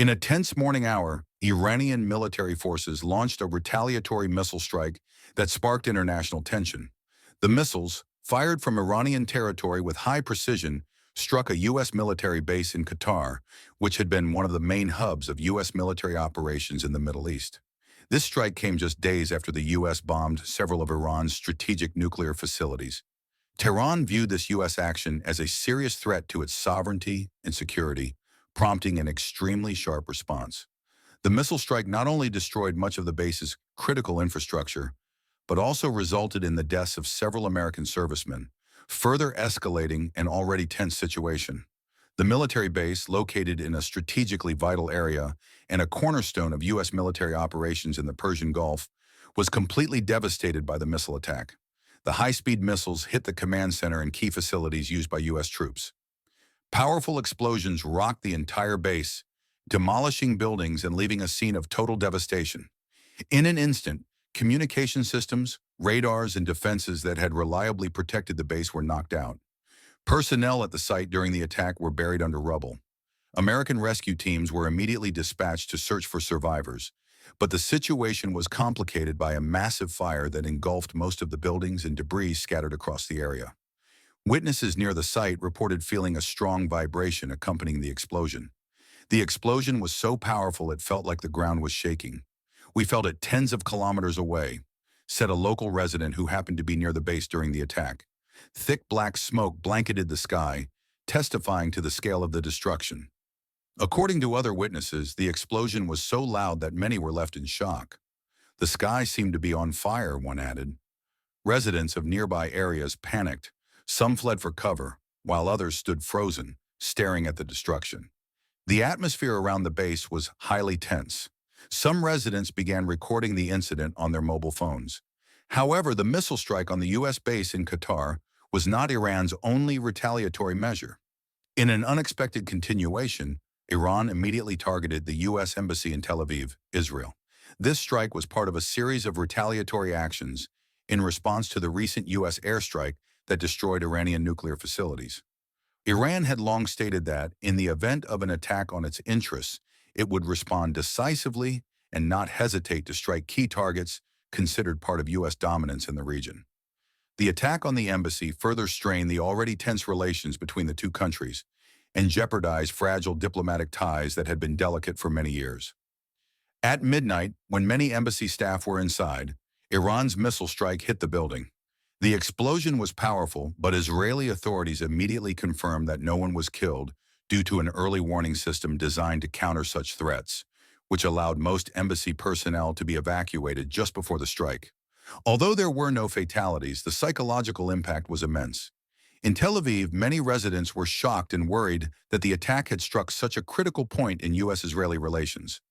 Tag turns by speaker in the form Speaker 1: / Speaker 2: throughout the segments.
Speaker 1: In a tense morning hour, Iranian military forces launched a retaliatory missile strike that sparked international tension. The missiles, fired from Iranian territory with high precision, struck a U.S. military base in Qatar, which had been one of the main hubs of U.S. military operations in the Middle East. This strike came just days after the U.S. bombed several of Iran's strategic nuclear facilities. Tehran viewed this U.S. action as a serious threat to its sovereignty and security, prompting an extremely sharp response. The missile strike not only destroyed much of the base's critical infrastructure, but also resulted in the deaths of several American servicemen, further escalating an already tense situation. The military base, located in a strategically vital area and a cornerstone of U.S. military operations in the Persian Gulf, was completely devastated by the missile attack. The high-speed missiles hit the command center and key facilities used by U.S. troops. Powerful explosions rocked the entire base, demolishing buildings and leaving a scene of total devastation. In an instant, communication systems, radars, and defenses that had reliably protected the base were knocked out. Personnel at the site during the attack were buried under rubble. American rescue teams were immediately dispatched to search for survivors, but the situation was complicated by a massive fire that engulfed most of the buildings and debris scattered across the area. Witnesses near the site reported feeling a strong vibration accompanying the explosion. The explosion was so powerful it felt like the ground was shaking. "We felt it tens of kilometers away," said a local resident who happened to be near the base during the attack. Thick black smoke blanketed the sky, testifying to the scale of the destruction. According to other witnesses, the explosion was so loud that many were left in shock. "The sky seemed to be on fire," one added. Residents of nearby areas panicked. Some fled for cover, while others stood frozen, staring at the destruction. The atmosphere around the base was highly tense. Some residents began recording the incident on their mobile phones. However, the missile strike on the U.S. base in Qatar was not Iran's only retaliatory measure. In an unexpected continuation, Iran immediately targeted the U.S. Embassy in Tel Aviv, Israel. This strike was part of a series of retaliatory actions in response to the recent U.S. airstrike that destroyed Iranian nuclear facilities. Iran had long stated that, in the event of an attack on its interests, it would respond decisively and not hesitate to strike key targets considered part of U.S. dominance in the region. The attack on the embassy further strained the already tense relations between the two countries and jeopardized fragile diplomatic ties that had been delicate for many years. At midnight, when many embassy staff were inside, Iran's missile strike hit the building. The explosion was powerful, but Israeli authorities immediately confirmed that no one was killed due to an early warning system designed to counter such threats, which allowed most embassy personnel to be evacuated just before the strike. Although there were no fatalities, the psychological impact was immense. In Tel Aviv, many residents were shocked and worried that the attack had struck such a critical point in U.S.-Israeli relations.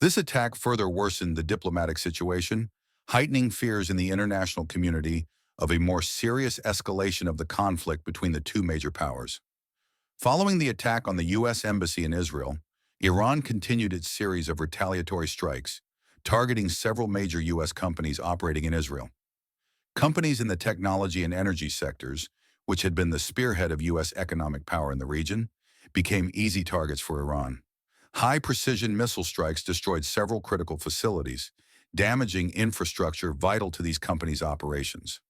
Speaker 1: This attack further worsened the diplomatic situation, heightening fears in the international community of a more serious escalation of the conflict between the two major powers. Following the attack on the U.S. Embassy in Israel, Iran continued its series of retaliatory strikes, targeting several major U.S. companies operating in Israel. Companies in the technology and energy sectors, which had been the spearhead of U.S. economic power in the region, became easy targets for Iran. High-precision missile strikes destroyed several critical facilities, damaging infrastructure vital to these companies' operations.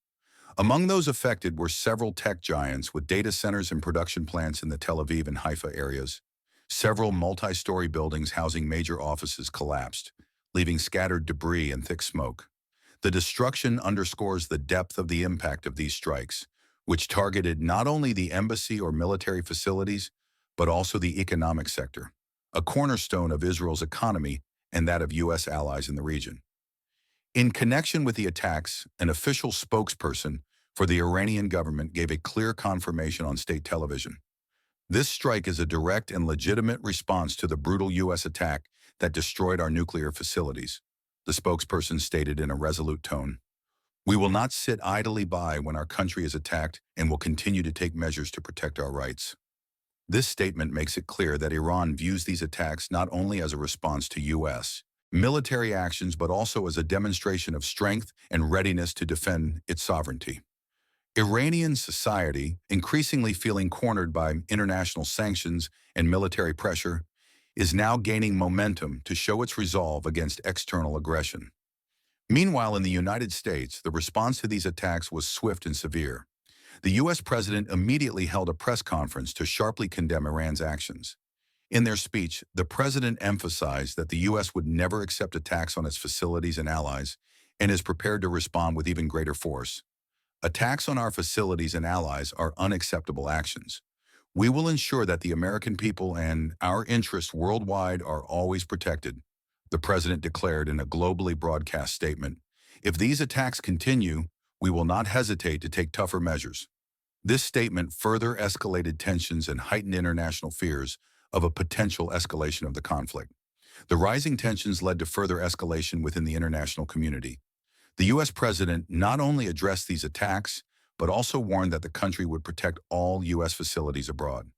Speaker 1: Among those affected were several tech giants with data centers and production plants in the Tel Aviv and Haifa areas. Several multi-story buildings housing major offices collapsed, leaving scattered debris and thick smoke. The destruction underscores the depth of the impact of these strikes, which targeted not only the embassy or military facilities, but also the economic sector, a cornerstone of Israel's economy and that of U.S. allies in the region. In connection with the attacks, an official spokesperson for the Iranian government gave a clear confirmation on state television. "This strike is a direct and legitimate response to the brutal U.S. attack that destroyed our nuclear facilities," the spokesperson stated in a resolute tone. "We will not sit idly by when our country is attacked and will continue to take measures to protect our rights." This statement makes it clear that Iran views these attacks not only as a response to U.S. military actions, but also as a demonstration of strength and readiness to defend its sovereignty. Iranian society, increasingly feeling cornered by international sanctions and military pressure, is now gaining momentum to show its resolve against external aggression. Meanwhile, in the United States, the response to these attacks was swift and severe. The U.S. president immediately held a press conference to sharply condemn Iran's actions. In their speech, the president emphasized that the U.S. would never accept attacks on its facilities and allies and is prepared to respond with even greater force. Attacks on our facilities and allies are unacceptable actions. We will ensure that the American people and our interests worldwide are always protected, the president declared in a globally broadcast statement. If these attacks continue, we will not hesitate to take tougher measures. This statement further escalated tensions and heightened international fears of a potential escalation of the conflict. The rising tensions led to further escalation within the international community. The U.S. president not only addressed these attacks, but also warned that the country would protect all U.S. facilities abroad.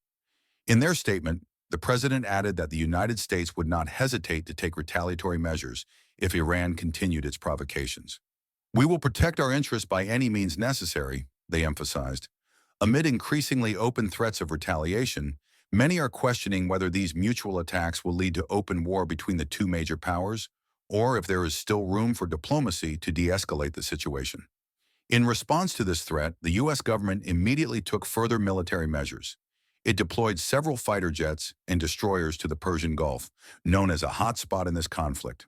Speaker 1: In their statement, the president added that the United States would not hesitate to take retaliatory measures if Iran continued its provocations. We will protect our interests by any means necessary, they emphasized. Amid increasingly open threats of retaliation, many are questioning whether these mutual attacks will lead to open war between the two major powers, or if there is still room for diplomacy to de-escalate the situation. In response to this threat, the U.S. government immediately took further military measures. It deployed several fighter jets and destroyers to the Persian Gulf, known as a hotspot in this conflict.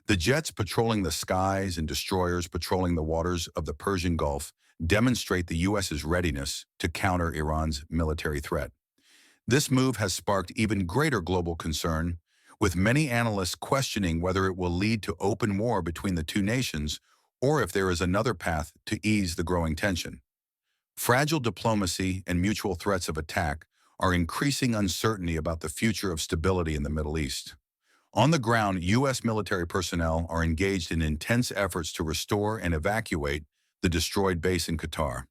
Speaker 1: The jets patrolling the skies and destroyers patrolling the waters of the Persian Gulf demonstrate the U.S.'s readiness to counter Iran's military threat. This move has sparked even greater global concern, with many analysts questioning whether it will lead to open war between the two nations or if there is another path to ease the growing tension. Fragile diplomacy and mutual threats of attack are increasing uncertainty about the future of stability in the Middle East. On the ground, U.S. military personnel are engaged in intense efforts to restore and evacuate the destroyed base in Qatar.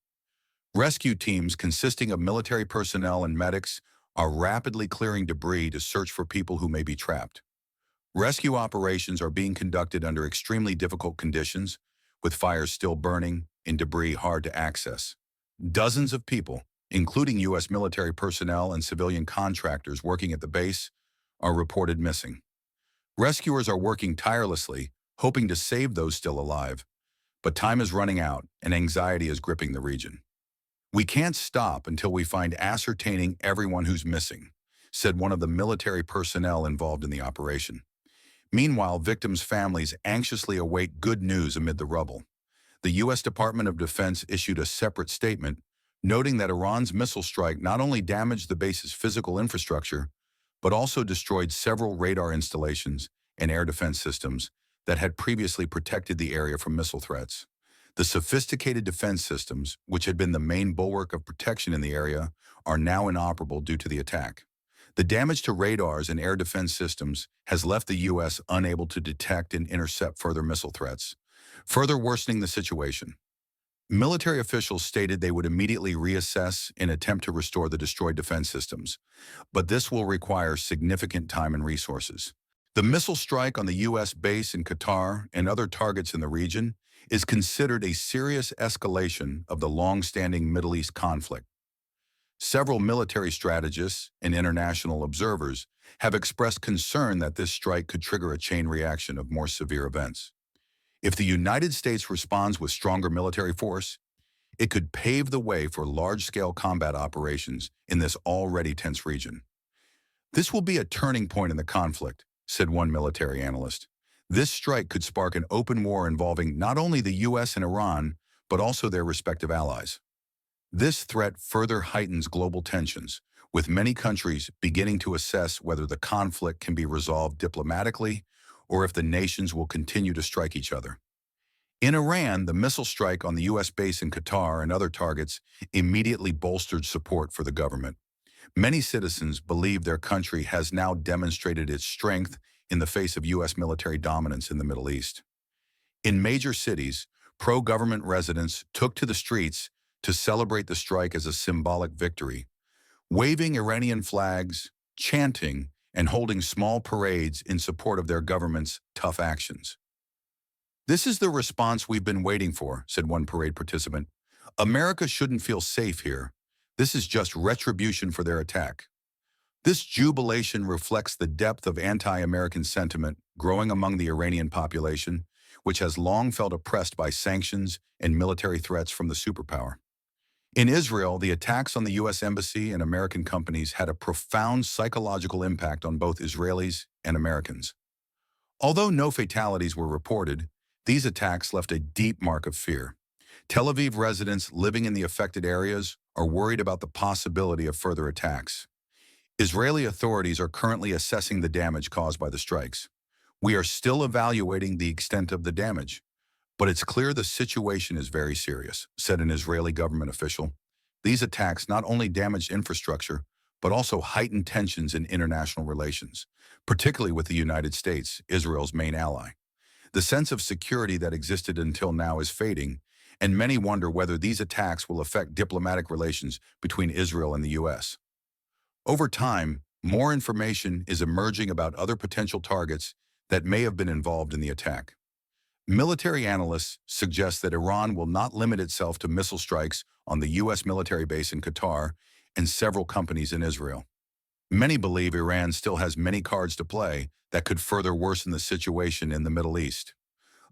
Speaker 1: Rescue teams consisting of military personnel and medics are rapidly clearing debris to search for people who may be trapped. Rescue operations are being conducted under extremely difficult conditions, with fires still burning and debris hard to access. Dozens of people, including U.S. military personnel and civilian contractors working at the base, are reported missing. Rescuers are working tirelessly, hoping to save those still alive. But time is running out and anxiety is gripping the region. "We can't stop until we find ascertaining everyone who's missing," said one of the military personnel involved in the operation. Meanwhile, victims' families anxiously await good news amid the rubble. The U.S. Department of Defense issued a separate statement, noting that Iran's missile strike not only damaged the base's physical infrastructure, but also destroyed several radar installations and air defense systems that had previously protected the area from missile threats. The sophisticated defense systems, which had been the main bulwark of protection in the area, are now inoperable due to the attack. The damage to radars and air defense systems has left the U.S. unable to detect and intercept further missile threats, further worsening the situation. Military officials stated they would immediately reassess and attempt to restore the destroyed defense systems, but this will require significant time and resources. The missile strike on the U.S. base in Qatar and other targets in the region is considered a serious escalation of the long-standing Middle East conflict. Several military strategists and international observers have expressed concern that this strike could trigger a chain reaction of more severe events. If the United States responds with stronger military force, it could pave the way for large-scale combat operations in this already tense region. "This will be a turning point in the conflict," said one military analyst. "This strike could spark an open war involving not only the U.S. and Iran, but also their respective allies." This threat further heightens global tensions, with many countries beginning to assess whether the conflict can be resolved diplomatically or if the nations will continue to strike each other. In Iran, the missile strike on the U.S. base in Qatar and other targets immediately bolstered support for the government. Many citizens believe their country has now demonstrated its strength in the face of U.S. military dominance in the Middle East. In major cities, pro-government residents took to the streets to celebrate the strike as a symbolic victory, waving Iranian flags, chanting, and holding small parades in support of their government's tough actions. "This is the response we've been waiting for," said one parade participant. "America shouldn't feel safe here. This is just retribution for their attack." This jubilation reflects the depth of anti-American sentiment growing among the Iranian population, which has long felt oppressed by sanctions and military threats from the superpower. In Israel, the attacks on the U.S. Embassy and American companies had a profound psychological impact on both Israelis and Americans. Although no fatalities were reported, these attacks left a deep mark of fear. Tel Aviv residents living in the affected areas are worried about the possibility of further attacks. Israeli authorities are currently assessing the damage caused by the strikes. We are still evaluating the extent of the damage, but it's clear the situation is very serious, said an Israeli government official. These attacks not only damaged infrastructure, but also heightened tensions in international relations, particularly with the United States, Israel's main ally. The sense of security that existed until now is fading, and many wonder whether these attacks will affect diplomatic relations between Israel and the U.S. Over time, more information is emerging about other potential targets that may have been involved in the attack. Military analysts suggest that Iran will not limit itself to missile strikes on the U.S. military base in Qatar and several companies in Israel. Many believe Iran still has many cards to play that could further worsen the situation in the Middle East.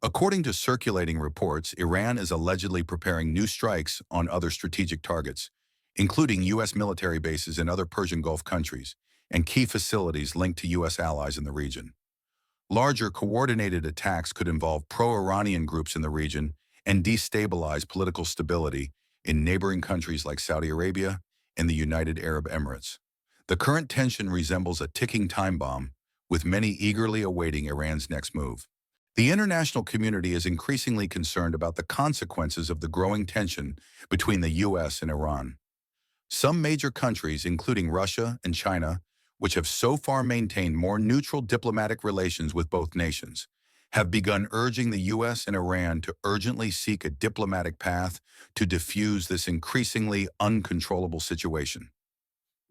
Speaker 1: According to circulating reports, Iran is allegedly preparing new strikes on other strategic targets, including U.S. military bases in other Persian Gulf countries and key facilities linked to U.S. allies in the region. Larger coordinated attacks could involve pro-Iranian groups in the region and destabilize political stability in neighboring countries like Saudi Arabia and the United Arab Emirates. The current tension resembles a ticking time bomb, with many eagerly awaiting Iran's next move. The international community is increasingly concerned about the consequences of the growing tension between the U.S. and Iran. Some major countries, including Russia and China, which have so far maintained more neutral diplomatic relations with both nations, have begun urging the U.S. and Iran to urgently seek a diplomatic path to defuse this increasingly uncontrollable situation.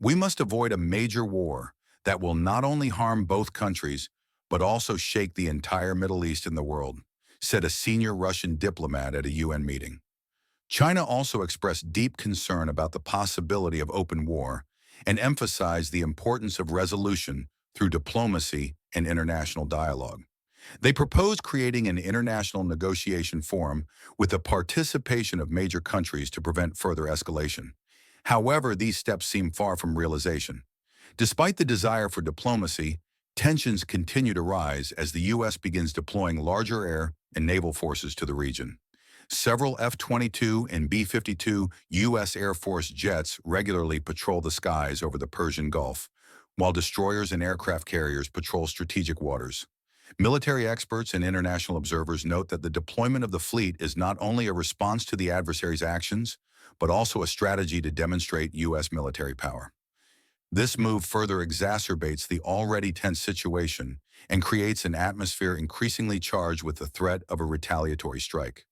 Speaker 1: We must avoid a major war that will not only harm both countries, but also shake the entire Middle East and the world, said a senior Russian diplomat at a UN meeting. China also expressed deep concern about the possibility of open war and emphasized the importance of resolution through diplomacy and international dialogue. They proposed creating an international negotiation forum with the participation of major countries to prevent further escalation. However, these steps seem far from realization. Despite the desire for diplomacy, tensions continue to rise as the U.S. begins deploying larger air and naval forces to the region. Several F-22 and B-52 U.S. Air Force jets regularly patrol the skies over the Persian Gulf, while destroyers and aircraft carriers patrol strategic waters. Military experts and international observers note that the deployment of the fleet is not only a response to the adversary's actions, but also a strategy to demonstrate U.S. military power. This move further exacerbates the already tense situation and creates an atmosphere increasingly charged with the threat of a retaliatory strike.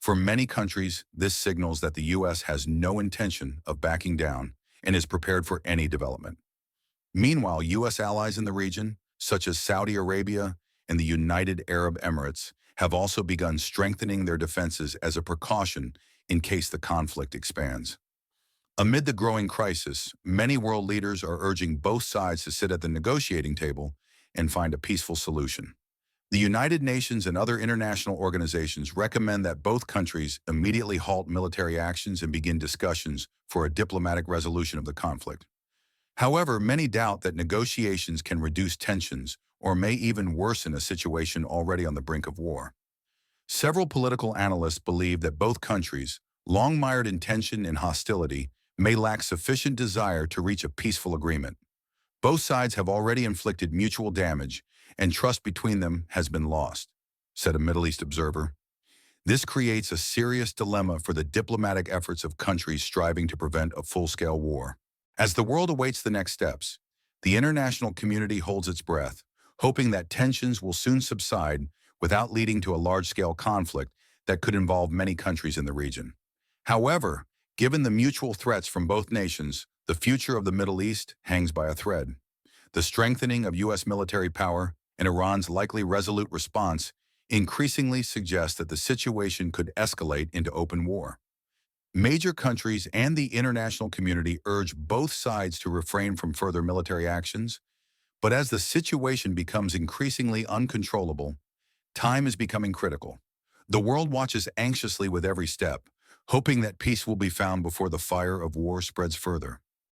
Speaker 1: For many countries, this signals that the U.S. has no intention of backing down and is prepared for any development. Meanwhile, U.S. allies in the region, such as Saudi Arabia and the United Arab Emirates, have also begun strengthening their defenses as a precaution in case the conflict expands. Amid the growing crisis, many world leaders are urging both sides to sit at the negotiating table and find a peaceful solution. The United Nations and other international organizations recommend that both countries immediately halt military actions and begin discussions for a diplomatic resolution of the conflict. However, many doubt that negotiations can reduce tensions or may even worsen a situation already on the brink of war. Several political analysts believe that both countries, long mired in tension and hostility, may lack sufficient desire to reach a peaceful agreement. Both sides have already inflicted mutual damage, and trust between them has been lost, said a Middle East observer. This creates a serious dilemma for the diplomatic efforts of countries striving to prevent a full-scale war. As the world awaits the next steps, the international community holds its breath, hoping that tensions will soon subside without leading to a large-scale conflict that could involve many countries in the region. However, given the mutual threats from both nations, the future of the Middle East hangs by a thread. The strengthening of U.S. military power and Iran's likely resolute response increasingly suggest that the situation could escalate into open war. Major countries and the international community urge both sides to refrain from further military actions, but as the situation becomes increasingly uncontrollable, time is becoming critical. The world watches anxiously with every step, hoping that peace will be found before the fire of war spreads further.